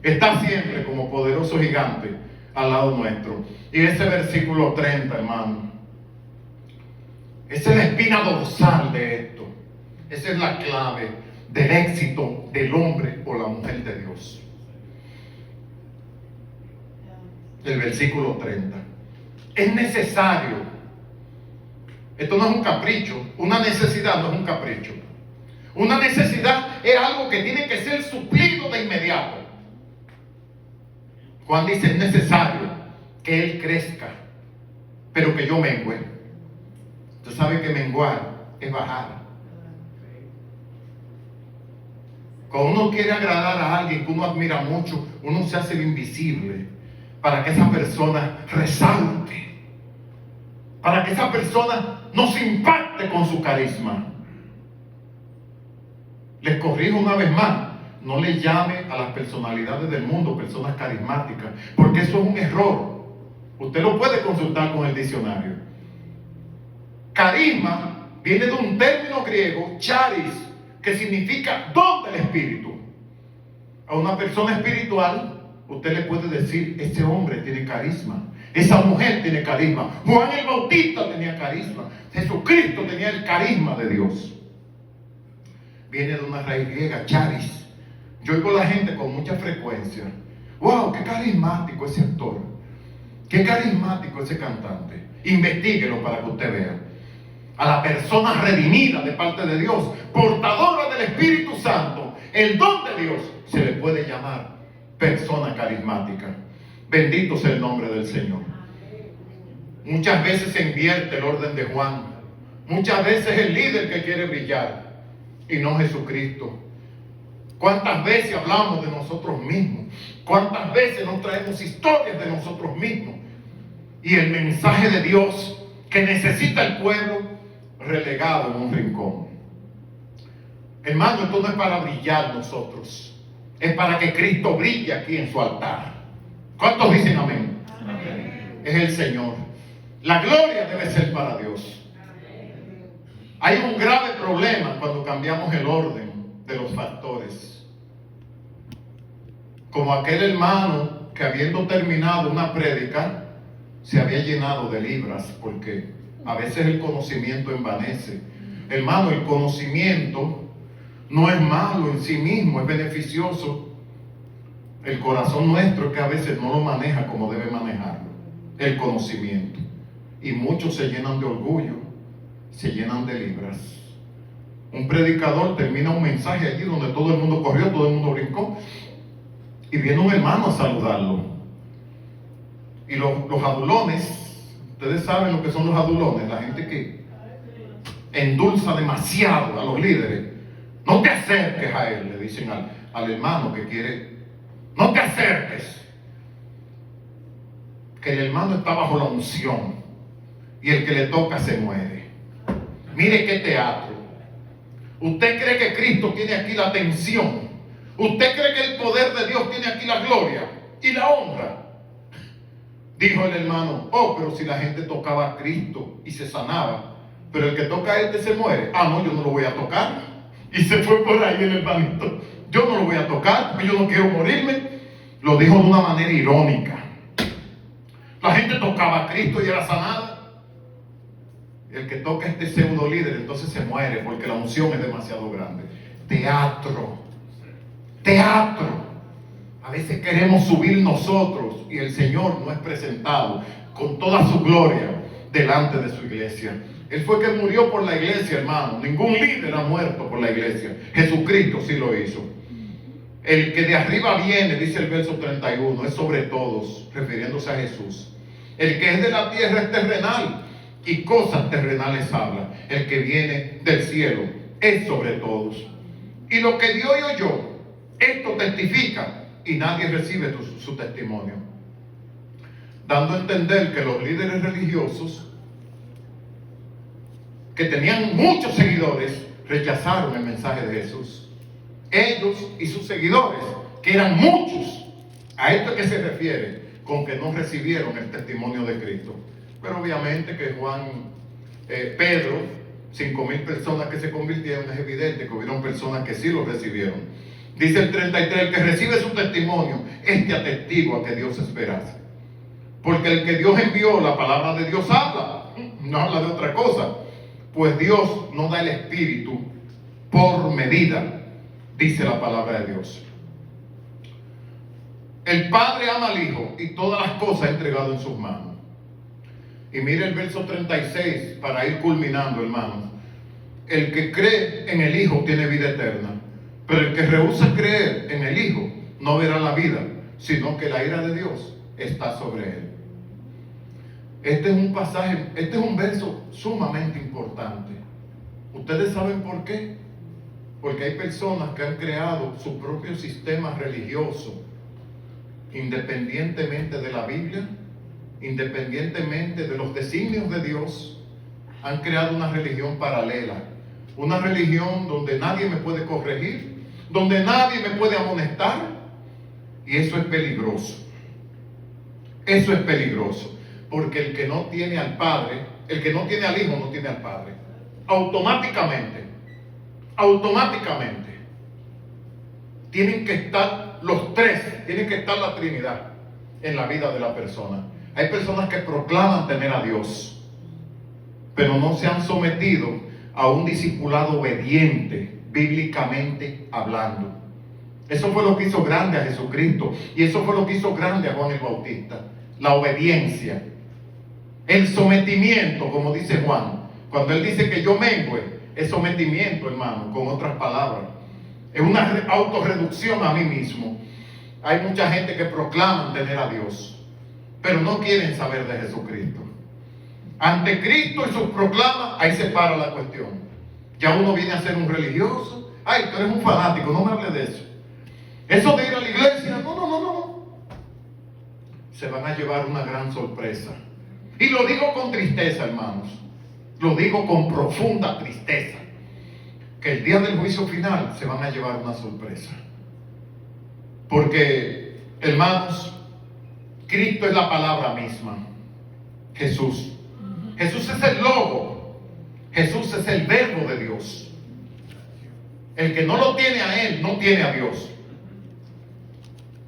Speaker 1: Está siempre como poderoso gigante al lado nuestro. Y ese versículo 30, hermano, esa es la espina dorsal de esto. Esa es la clave del éxito del hombre o la mujer de Dios. El versículo 30. Es necesario. Esto no es un capricho. Una necesidad no es un capricho. Una necesidad es algo que tiene que ser suplido de inmediato. Juan dice, es necesario que Él crezca, pero que yo mengüe. Usted sabe que menguar es bajar. Cuando uno quiere agradar a alguien que uno admira mucho, uno se hace el invisible para que esa persona resalte, para que esa persona nos impacte con su carisma. Les corrijo una vez más, no le llame a las personalidades del mundo personas carismáticas, porque eso es un error. Usted lo puede consultar con el diccionario. Carisma viene de un término griego, charis, que significa don del espíritu. A una persona espiritual, usted le puede decir, ese hombre tiene carisma, esa mujer tiene carisma, Juan el Bautista tenía carisma, Jesucristo tenía el carisma de Dios. Viene de una raíz griega, charis. Yo oigo a la gente con mucha frecuencia, wow, qué carismático ese actor, qué carismático ese cantante. Investíguelo para que usted vea. A la persona redimida de parte de Dios, portadora del Espíritu Santo, el don de Dios, se le puede llamar persona carismática. Bendito sea el nombre del Señor. Muchas veces se invierte el orden de Juan. Muchas veces es el líder que quiere brillar y no Jesucristo. ¿Cuántas veces hablamos de nosotros mismos? ¿Cuántas veces nos traemos historias de nosotros mismos? Y el mensaje de Dios que necesita el pueblo relegado en un rincón. Hermano, esto no es para brillar nosotros, es para que Cristo brille aquí en su altar. ¿Cuántos dicen amén? Amén. Es el Señor. La gloria debe ser para Dios. Hay un grave problema cuando cambiamos el orden de los factores. Como aquel hermano que habiendo terminado una prédica se había llenado de libras, porque a veces el conocimiento envanece. Hermano, el conocimiento no es malo en sí mismo, es beneficioso. El corazón nuestro es que a veces no lo maneja como debe manejarlo, el conocimiento. Y muchos se llenan de orgullo, se llenan de libras. Un predicador termina un mensaje allí donde todo el mundo corrió, todo el mundo brincó, y viene un hermano a saludarlo. Y los adulones, ustedes saben lo que son los adulones, la gente que endulza demasiado a los líderes. No te acerques a él, le dicen al hermano que quiere. No te acerques. Que el hermano está bajo la unción y el que le toca se muere. Mire qué teatro. ¿Usted cree que Cristo tiene aquí la atención? ¿Usted cree que el poder de Dios tiene aquí la gloria y la honra? Dijo el hermano, oh, pero si la gente tocaba a Cristo y se sanaba, pero el que toca a este se muere. Ah, no, yo no lo voy a tocar. Y se fue por ahí el hermanito. Yo no lo voy a tocar porque yo no quiero morirme. Lo dijo de una manera irónica. La gente tocaba a Cristo y era sanada. El que toca a este pseudo líder entonces se muere porque la unción es demasiado grande. Teatro. Teatro. A veces queremos subir nosotros y el Señor no es presentado con toda su gloria delante de su iglesia. Él fue que murió por la iglesia, hermano. Ningún líder ha muerto por la iglesia. Jesucristo sí lo hizo. El que de arriba viene, dice el verso 31, es sobre todos, refiriéndose a Jesús. El que es de la tierra es terrenal y cosas terrenales habla. El que viene del cielo es sobre todos. Y lo que dio y oyó, esto testifica, y nadie recibe su testimonio. Dando a entender que los líderes religiosos, que tenían muchos seguidores, rechazaron el mensaje de Jesús. Ellos y sus seguidores, que eran muchos, a esto es que se refiere, con que no recibieron el testimonio de Cristo. Pero obviamente que Pedro, 5,000 personas que se convirtieron, es evidente que hubieron personas que sí lo recibieron. Dice el 33, el que recibe su testimonio, este atestigua que Dios es veraz. Porque el que Dios envió, la palabra de Dios habla, no habla de otra cosa. Pues Dios no da el Espíritu por medida, dice la palabra de Dios. El Padre ama al Hijo y todas las cosas ha entregado en sus manos. Y mire el verso 36 para ir culminando, hermanos. El que cree en el Hijo tiene vida eterna, pero el que rehúsa creer en el Hijo no verá la vida, sino que la ira de Dios está sobre él. Este es un pasaje, este es un verso sumamente importante. ¿Ustedes saben por qué? Porque hay personas que han creado su propio sistema religioso, independientemente de la Biblia, independientemente de los designios de Dios. Han creado una religión paralela, una religión donde nadie me puede corregir, donde nadie me puede amonestar, y eso es peligroso. Eso es peligroso, porque el que no tiene al Padre, el que no tiene al Hijo, no tiene al Padre. Automáticamente tienen que estar los tres, tienen que estar la Trinidad en la vida de la persona. Hay personas que proclaman tener a Dios, pero no se han sometido a un discipulado obediente, bíblicamente hablando. Eso fue lo que hizo grande a Jesucristo, y eso fue lo que hizo grande a Juan el Bautista: la obediencia, el sometimiento, como dice Juan. Cuando él dice que yo mengüe, es sometimiento, hermano, con otras palabras. Es una autorreducción a mí mismo. Hay mucha gente que proclaman tener a Dios, pero no quieren saber de Jesucristo. Ante Cristo y sus proclamas, ahí se para la cuestión. Ya uno viene a ser un religioso. Ay, tú eres un fanático, no me hables de eso. Eso de ir a la iglesia, no. Se van a llevar una gran sorpresa. Y lo digo con tristeza, hermanos. Lo digo con profunda tristeza. Que el día del juicio final se van a llevar una sorpresa. Porque, hermanos, Cristo es la palabra misma. Jesús. Jesús es el logo. Jesús es el verbo de Dios. El que no lo tiene a Él, no tiene a Dios.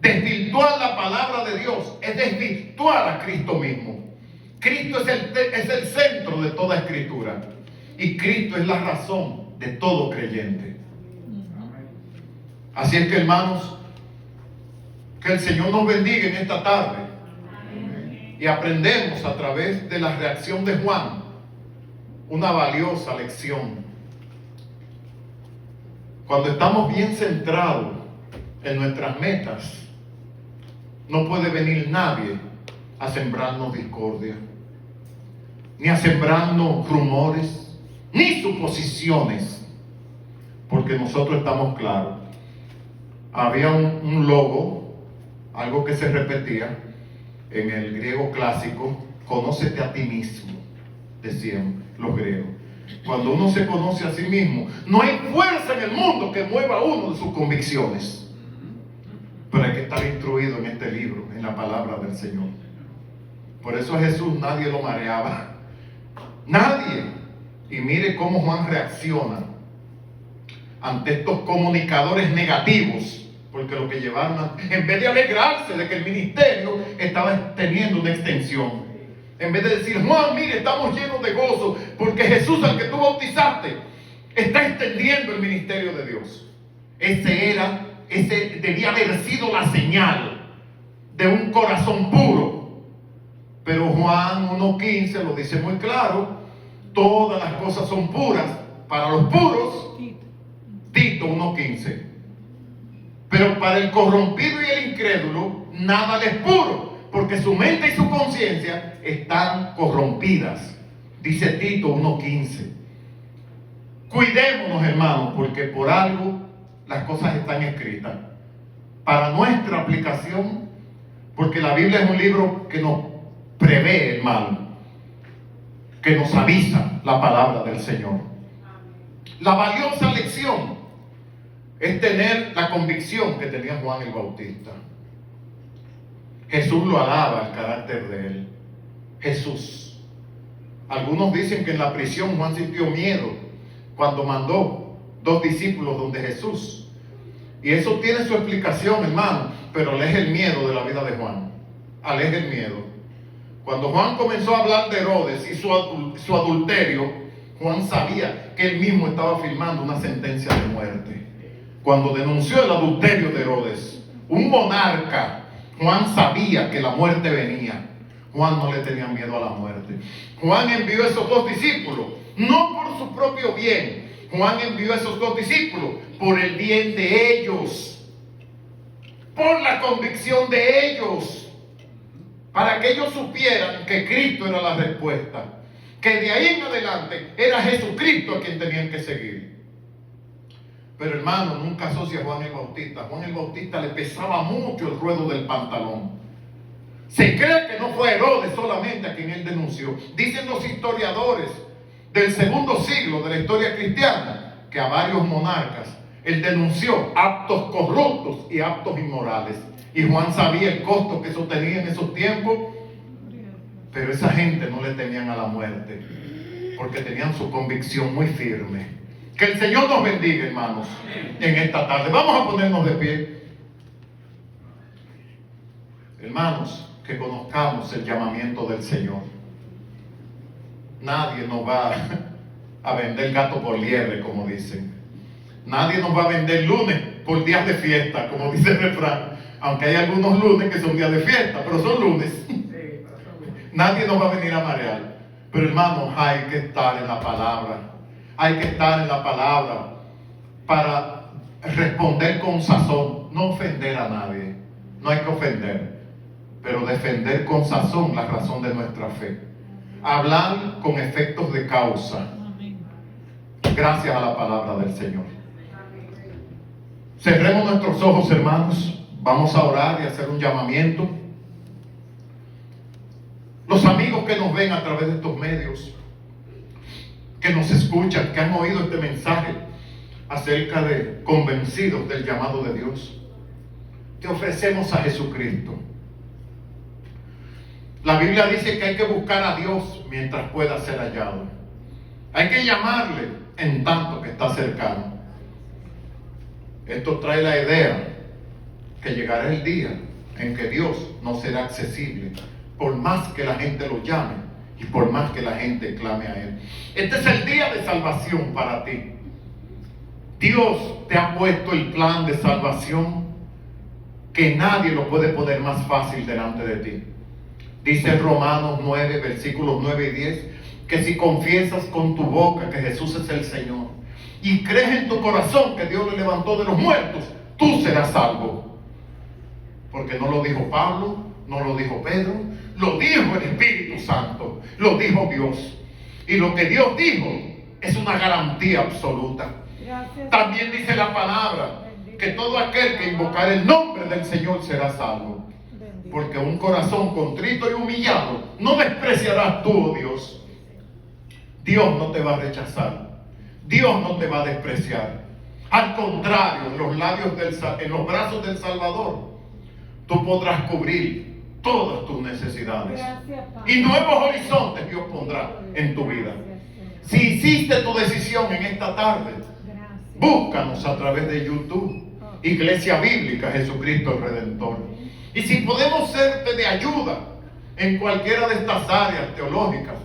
Speaker 1: Desvirtuar la palabra de Dios es desvirtuar a Cristo mismo. Cristo es el centro de toda escritura. Y Cristo es la razón de todo creyente. Así es que, hermanos, que el Señor nos bendiga en esta tarde. Y aprendemos a través de la reacción de Juan una valiosa lección. Cuando estamos bien centrados en nuestras metas, no puede venir nadie a sembrarnos discordia, ni a sembrarnos rumores, ni suposiciones, porque nosotros estamos claros. Había un logo, algo que se repetía en el griego clásico: conócete a ti mismo, decían los griegos. Cuando uno se conoce a sí mismo, no hay fuerza en el mundo que mueva a uno de sus convicciones. Pero hay que estar instruido en este libro, en la palabra del Señor. Por eso a Jesús nadie lo mareaba. Nadie. Y mire cómo Juan reacciona ante estos comunicadores negativos. Porque lo que llevaron, en vez de alegrarse de que el ministerio estaba teniendo una extensión, en vez de decir: Juan, mire, estamos llenos de gozo, porque Jesús, al que tú bautizaste, está extendiendo el ministerio de Dios. Ese debía haber sido la señal de un corazón puro. Pero Juan 1:15 lo dice muy claro: Todas las cosas son puras para los puros.
Speaker 3: Tito.
Speaker 1: Tito 1:15. Pero para el corrompido y el incrédulo, nada le es puro, porque su mente y su conciencia están corrompidas. Dice Tito 1:15. Cuidémonos, hermanos, porque por algo las cosas están escritas. Para nuestra aplicación, porque la Biblia es un libro que nos prevé el mal, que nos avisa la palabra del Señor. La valiosa lección es tener la convicción que tenía Juan el Bautista. Jesús lo alaba el carácter de él. Jesús. Algunos dicen que en la prisión Juan sintió miedo cuando mandó 2 discípulos donde Jesús. Y eso tiene su explicación, hermano, pero aleja el miedo de la vida de Juan. Aleja el miedo. Cuando Juan comenzó a hablar de Herodes y su adulterio, Juan sabía que él mismo estaba firmando una sentencia de muerte. Cuando denunció el adulterio de Herodes, un monarca, Juan sabía que la muerte venía. Juan no le tenía miedo a la muerte. Juan envió a esos 2 discípulos, no por su propio bien. Juan envió a esos 2 discípulos por el bien de ellos, por la convicción de ellos, para que ellos supieran que Cristo era la respuesta, que de ahí en adelante era Jesucristo a quien tenían que seguir. Pero hermano, nunca asocia a Juan el Bautista. Juan el Bautista le pesaba mucho el ruedo del pantalón. Se cree que no fue Herodes solamente a quien él denunció. Dicen los historiadores del segundo siglo de la historia cristiana que a varios monarcas él denunció actos corruptos y actos inmorales. Y Juan sabía el costo que eso tenía en esos tiempos. Pero esa gente no le temían a la muerte, porque tenían su convicción muy firme. Que el Señor nos bendiga, hermanos, en esta tarde. Vamos a ponernos de pie. Hermanos, que conozcamos el llamamiento del Señor. Nadie nos va a vender gato por liebre, como dicen. Nadie nos va a vender lunes por días de fiesta, como dice el refrán. Aunque hay algunos lunes que son días de fiesta, pero son lunes. Nadie nos va a venir a marear. Pero hermanos, hay que estar en la palabra. Hay que estar en la palabra para responder con sazón. No ofender a nadie. No hay que ofender. Pero defender con sazón la razón de nuestra fe. Hablar con efectos de causa. Gracias a la palabra del Señor. Cerremos nuestros ojos, hermanos. Vamos a orar y hacer un llamamiento. Los amigos que nos ven a través de estos medios, que nos escuchan, que han oído este mensaje acerca de convencidos del llamado de Dios, te ofrecemos a Jesucristo. La Biblia dice que hay que buscar a Dios mientras pueda ser hallado. Hay que llamarle en tanto que está cercano. Esto trae la idea que llegará el día en que Dios no será accesible, por más que la gente lo llame y por más que la gente clame a Él. Este es el día de salvación para ti. Dios te ha puesto el plan de salvación que nadie lo puede poner más fácil delante de ti. Dice Romanos 9, versículos 9 y 10, que si confiesas con tu boca que Jesús es el Señor y crees en tu corazón que Dios le levantó de los muertos, tú serás salvo. Porque no lo dijo Pablo, no lo dijo Pedro, lo dijo el Espíritu Santo, lo dijo Dios. Y lo que Dios dijo es una garantía absoluta.
Speaker 4: Gracias.
Speaker 1: También dice la palabra que todo aquel que invocar el nombre del Señor será salvo.
Speaker 4: Bendito.
Speaker 1: Porque un corazón contrito y humillado no despreciarás tú, oh Dios. Dios no te va a rechazar. Dios no te va a despreciar. Al contrario, en los labios en los brazos del Salvador, tú podrás cubrir todas tus necesidades.
Speaker 4: Gracias, Padre.
Speaker 1: Y nuevos horizontes Dios pondrá en tu vida. Si hiciste tu decisión en esta tarde,
Speaker 4: Gracias.
Speaker 1: búscanos a través de YouTube, Iglesia Bíblica Jesucristo el Redentor. Y si podemos serte de ayuda en cualquiera de estas áreas teológicas,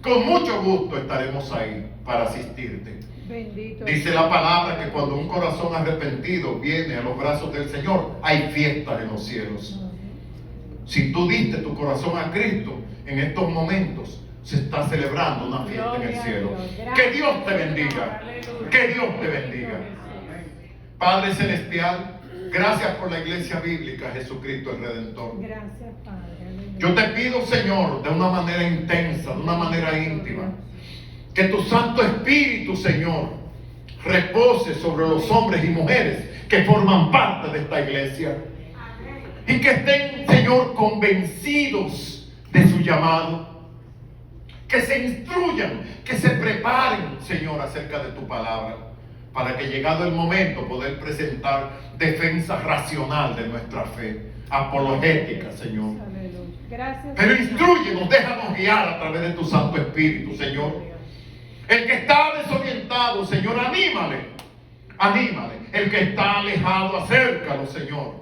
Speaker 1: con mucho gusto estaremos ahí para asistirte.
Speaker 4: Bendito.
Speaker 1: Dice la palabra que cuando un corazón arrepentido viene a los brazos del Señor, hay fiestas en los cielos. Si tú diste tu corazón a Cristo en estos momentos, se está celebrando una fiesta en el
Speaker 3: Gloria a
Speaker 1: cielo.
Speaker 3: Dios.
Speaker 1: Que Dios te bendiga.
Speaker 3: Aleluya.
Speaker 1: Que Dios te bendiga. Padre Celestial, gracias por la iglesia bíblica, Jesucristo el Redentor.
Speaker 3: Gracias, Padre. Aleluya.
Speaker 1: Yo te pido, Señor, de una manera intensa, de una manera íntima, que tu Santo Espíritu, Señor, repose sobre los hombres y mujeres que forman parte de esta iglesia. Y que estén, Señor, convencidos de su llamado. Que se instruyan, que se preparen, Señor, acerca de tu palabra, para que llegado el momento poder presentar defensa racional de nuestra fe, apologética, Señor.
Speaker 3: Aleluya. Gracias.
Speaker 1: Pero
Speaker 3: Señor.
Speaker 1: instrúyenos, déjanos guiar a través de tu Santo Espíritu, Señor. El que está desorientado, Señor, anímale, anímale. El que está alejado, acércalo, Señor,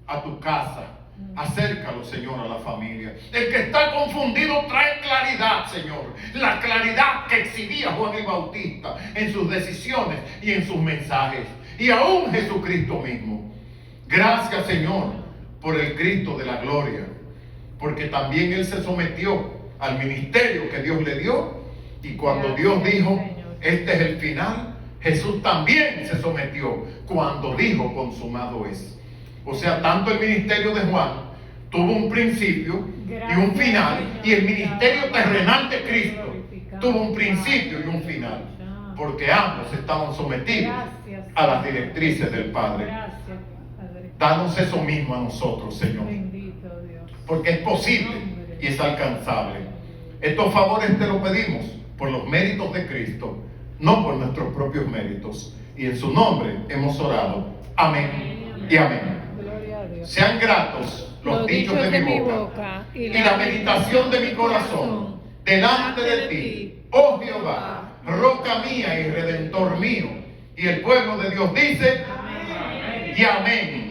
Speaker 1: a tu casa. Acércalo, Señor, a la familia. El que está confundido, trae claridad, Señor. La claridad que exhibía Juan el Bautista en sus decisiones y en sus mensajes. Y aún Jesucristo mismo. Gracias, Señor, por el Cristo de la gloria. Porque también Él se sometió al ministerio que Dios le dio. Y cuando Dios dijo, este es el final, Jesús también se sometió cuando dijo, consumado es. O sea, tanto el ministerio de Juan tuvo un principio y un final, y el ministerio terrenal de Cristo tuvo un principio y un final, porque ambos estaban sometidos a las directrices del Padre.
Speaker 3: Gracias, Padre.
Speaker 1: Danos eso mismo a nosotros, Señor,
Speaker 3: Bendito Dios.
Speaker 1: porque es posible y es alcanzable. Estos favores te los pedimos por los méritos de Cristo, no por nuestros propios méritos. Y en su nombre hemos orado. Amén y amén.
Speaker 3: Gloria a Dios.
Speaker 1: Sean gratos los dichos de mi boca y la meditación de mi corazón delante de ti, oh Jehová, roca mía y redentor mío. Y el pueblo de Dios dice, y amén.